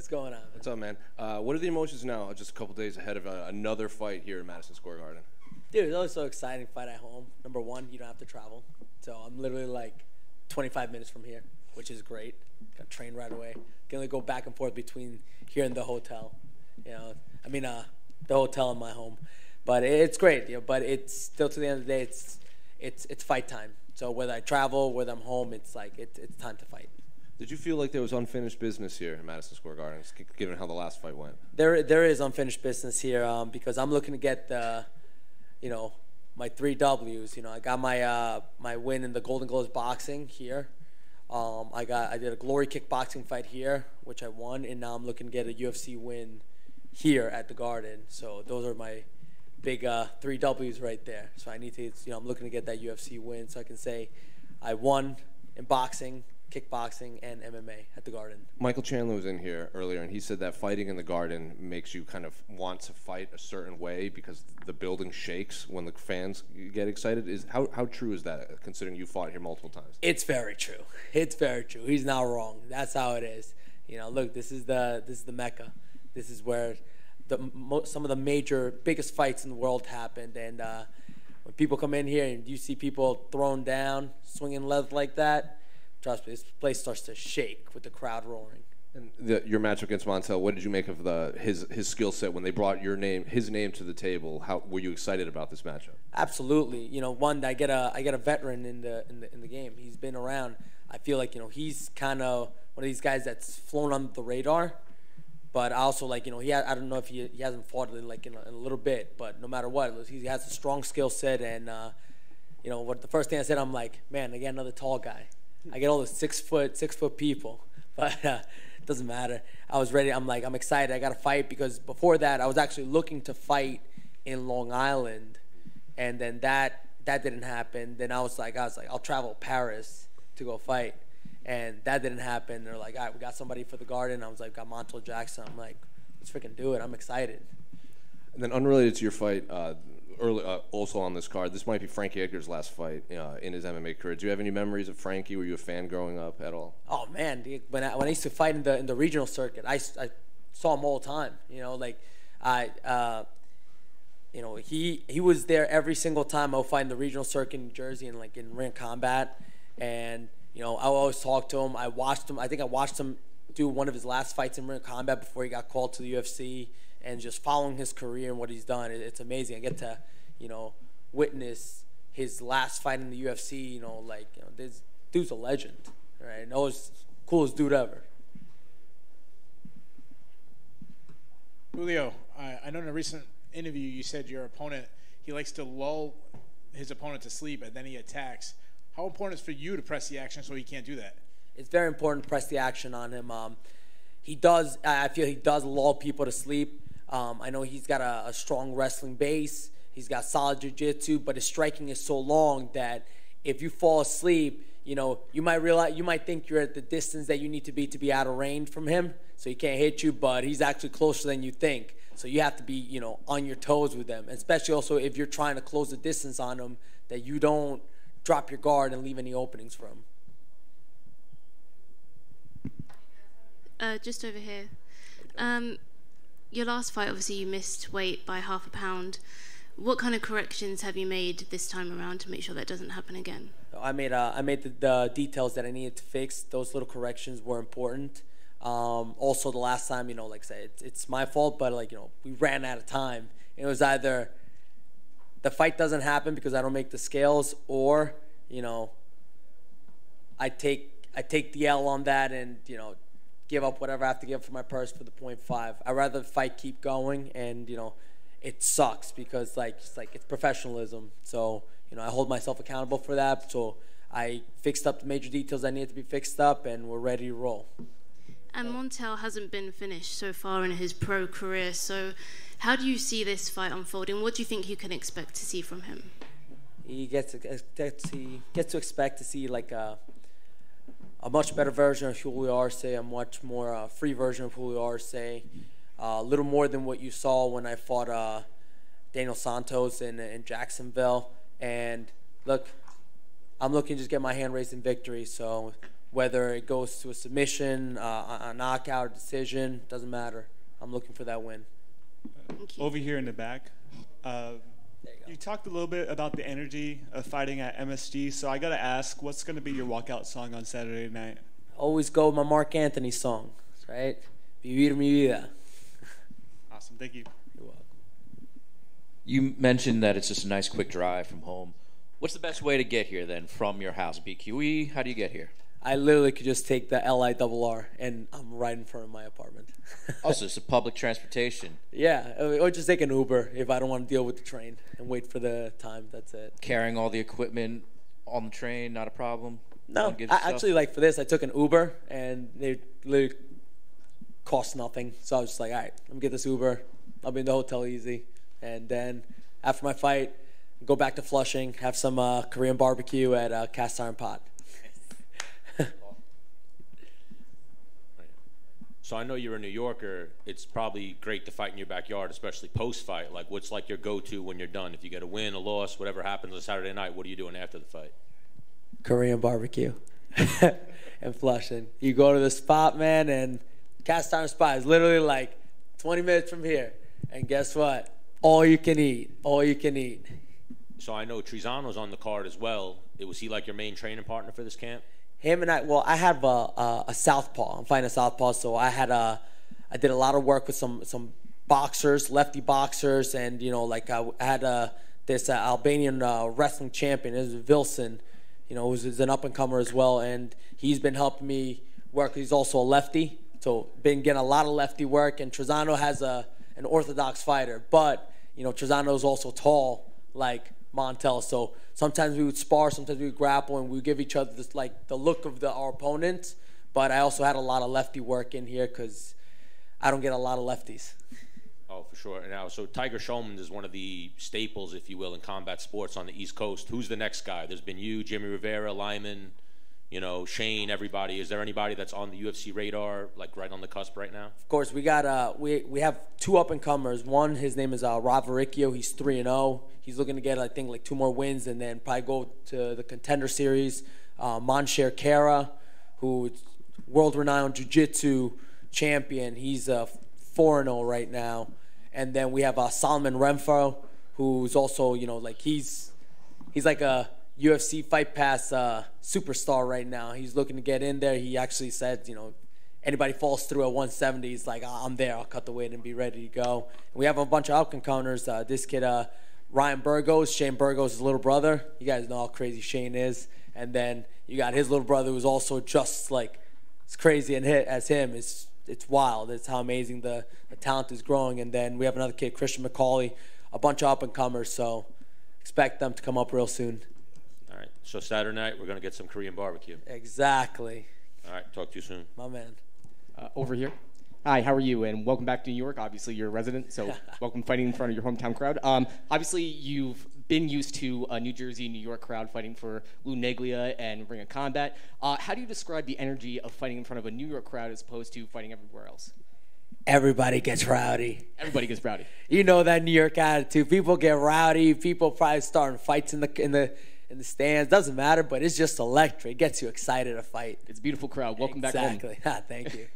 What's going on? What's up, man? What are the emotions now, just a couple days ahead of another fight here in Madison Square Garden? Dude, it's always so exciting to fight at home. Number one, you don't have to travel. So I'm literally like 25 minutes from here, which is great. Got a train right away. Can only go back and forth between here and the hotel. The hotel and my home. But it's great. But it's still, to the end of the day, it's fight time. So whether I travel, whether I'm home, it's time to fight. Did you feel like there was unfinished business here in Madison Square Garden, given how the last fight went? There is unfinished business here because I'm looking to get my 3 W's. I got my win in the Golden Gloves boxing here. I did a Glory kickboxing fight here, which I won, and now I'm looking to get a UFC win here at the Garden. So those are my big 3 W's right there. So I need to, I'm looking to get that UFC win so I can say I won in boxing, kickboxing, and MMA at the Garden. Michael Chandler was in here earlier, and he said that fighting in the Garden makes you kind of want to fight a certain way because the building shakes when the fans get excited. How true is that, considering you fought here multiple times? It's very true. It's very true. He's not wrong. That's how it is. Look, this is the Mecca. This is where some of the biggest fights in the world happened, and when people come in here and you see people thrown down, swinging leather like that, trust me, this place starts to shake with the crowd roaring. And your match against Montel, what did you make of his skill set when they brought his name to the table? How were you excited about this matchup? Absolutely. One, I get a veteran in the game. He's been around. I feel like he's kind of one of these guys that's flown under the radar. But I also I don't know if he hasn't fought in a little bit, but no matter what, he has a strong skill set. And the first thing I said, I'm like, man, I get another tall guy. I get all the 6 foot people, but it doesn't matter. I was ready. I'm excited. I got to fight because before that, I was actually looking to fight in Long Island, and then that didn't happen. Then I was like, I'll travel to Paris to go fight, and that didn't happen. They're like, all right, we got somebody for the Garden. I was like, got Montel Jackson. I'm like, let's freaking do it. I'm excited. And then unrelated to your fight, also on this card, this might be Frankie Edgar's last fight in his MMA career. Do you have any memories of Frankie? Were you a fan growing up at all? Oh man, when I used to fight in the regional circuit, I saw him all the time. He was there every single time I would fight in the regional circuit in New Jersey and in ring combat, and I always talked to him. I watched him. I think I watched him do one of his last fights in ring combat before he got called to the UFC. And just following his career and what he's done, it's amazing. I get to, witness his last fight in the UFC. This dude's a legend, right? Coolest dude ever. Julio, I know in a recent interview you said your opponent, he likes to lull his opponent to sleep and then he attacks. How important is it for you to press the action so he can't do that? It's very important to press the action on him. I feel he does lull people to sleep. I know he's got a strong wrestling base. He's got solid jiu-jitsu, but his striking is so long that if you fall asleep, you might think you're at the distance that you need to be out of range from him, so he can't hit you, but he's actually closer than you think. So you have to be, on your toes with him, especially also if you're trying to close the distance on him, that you don't drop your guard and leave any openings for him. Just over here. Your last fight, obviously, you missed weight by ½ a pound. What kind of corrections have you made this time around to make sure that doesn't happen again? I made the details that I needed to fix. Those little corrections were important. Also, the last time, like I said, it's my fault, but we ran out of time. It was either the fight doesn't happen because I don't make the scales, or I take the L on that and give up whatever I have to give for my purse for the 0.5. I'd rather the fight keep going, and it sucks because it's professionalism. So I hold myself accountable for that. So I fixed up the major details that needed to be fixed up, and we're ready to roll. And Montel hasn't been finished so far in his pro career. So how do you see this fight unfolding? What do you think you can expect to see from him? He gets to expect to see a much better version of Julio Arce, a much more free version of Julio Arce, a little more than what you saw when I fought Daniel Santos in Jacksonville. And look, I'm looking to just get my hand raised in victory. So, whether it goes to a submission, a knockout, decision, doesn't matter. I'm looking for that win. Over here in the back. You talked a little bit about the energy of fighting at MSG, so I got to ask, what's going to be your walkout song on Saturday night? Always go with my Mark Anthony song, right? Vivir mi vida. Awesome, thank you. You're welcome. You mentioned that it's just a nice quick drive from home. What's the best way to get here then from your house? BQE? How do you get here? I literally could just take the LIRR and I'm right in front of my apartment. Also, it's a public transportation. Yeah, or just take an Uber if I don't want to deal with the train and wait for the time. That's it. Carrying all the equipment on the train, not a problem? No, actually, like for this, I took an Uber and they literally cost nothing. So I was just like, all right, let me get this Uber. I'll be in the hotel easy. And then after my fight, go back to Flushing, have some Korean barbecue at Cast Iron Pot. So I know you're a New Yorker. It's probably great to fight in your backyard, especially post-fight. Like, what's like your go-to when you're done? If you get a win, a loss, whatever happens on Saturday night, what are you doing after the fight? Korean barbecue and Flushing. You go to the spot, man, and Cast Iron Spot is literally like 20 minutes from here. And guess what? All you can eat. All you can eat. So I know Trizano's on the card as well. Was he like your main training partner for this camp? Him and I have a southpaw. I'm fighting a southpaw, so I did a lot of work with some boxers, lefty boxers, and like I had this Albanian wrestling champion, is Vilson, who's an up and comer as well, and he's been helping me work. He's also a lefty, so been getting a lot of lefty work. And Trizano has an orthodox fighter, but Trizano's also tall, like Montel, so sometimes we would spar, sometimes we would grapple, and we would give each other this, like, the look of our opponent. But I also had a lot of lefty work in here because I don't get a lot of lefties. Oh, for sure. Now, so Tiger Shulman is one of the staples, if you will, in combat sports on the East Coast. Who's the next guy? There's been you, Jimmy Rivera, Lyman, Shane, everybody. Is there anybody that's on the UFC radar, like right on the cusp right now? Of course, we got we have two up and comers. One, his name is Rob Varicchio. He's 3-0. He's looking to get, I think, like 2 more wins and then probably go to the Contender Series. Monsher Kara, who's world-renowned jiu-jitsu champion. He's 4-0 right now. And then we have Solomon Renfro, who's also, like he's like a UFC Fight Pass superstar right now. He's looking to get in there. He actually said, anybody falls through at 170, he's like, I'm there. I'll cut the weight and be ready to go. And we have a bunch of out-counters. This kid, Ryan Burgos, Shane Burgos' little brother. You guys know how crazy Shane is. And then you got his little brother who's also just like as crazy and hit as him. It's wild. It's how amazing the talent is growing. And then we have another kid, Christian McCauley, a bunch of up-and-comers. So expect them to come up real soon. All right. So Saturday night, we're going to get some Korean barbecue. Exactly. All right. Talk to you soon. My man. Over here. Hi, how are you? And welcome back to New York. Obviously, you're a resident, so welcome fighting in front of your hometown crowd. Obviously, you've been used to a New Jersey, New York crowd fighting for Lou Neglia and Ring of Combat. How do you describe the energy of fighting in front of a New York crowd as opposed to fighting everywhere else? Everybody gets rowdy. Everybody gets rowdy. You know that New York attitude. People get rowdy. People probably starting fights in the stands. Doesn't matter, but it's just electric. It gets you excited to fight. It's a beautiful crowd. Welcome back home. Exactly. Thank you.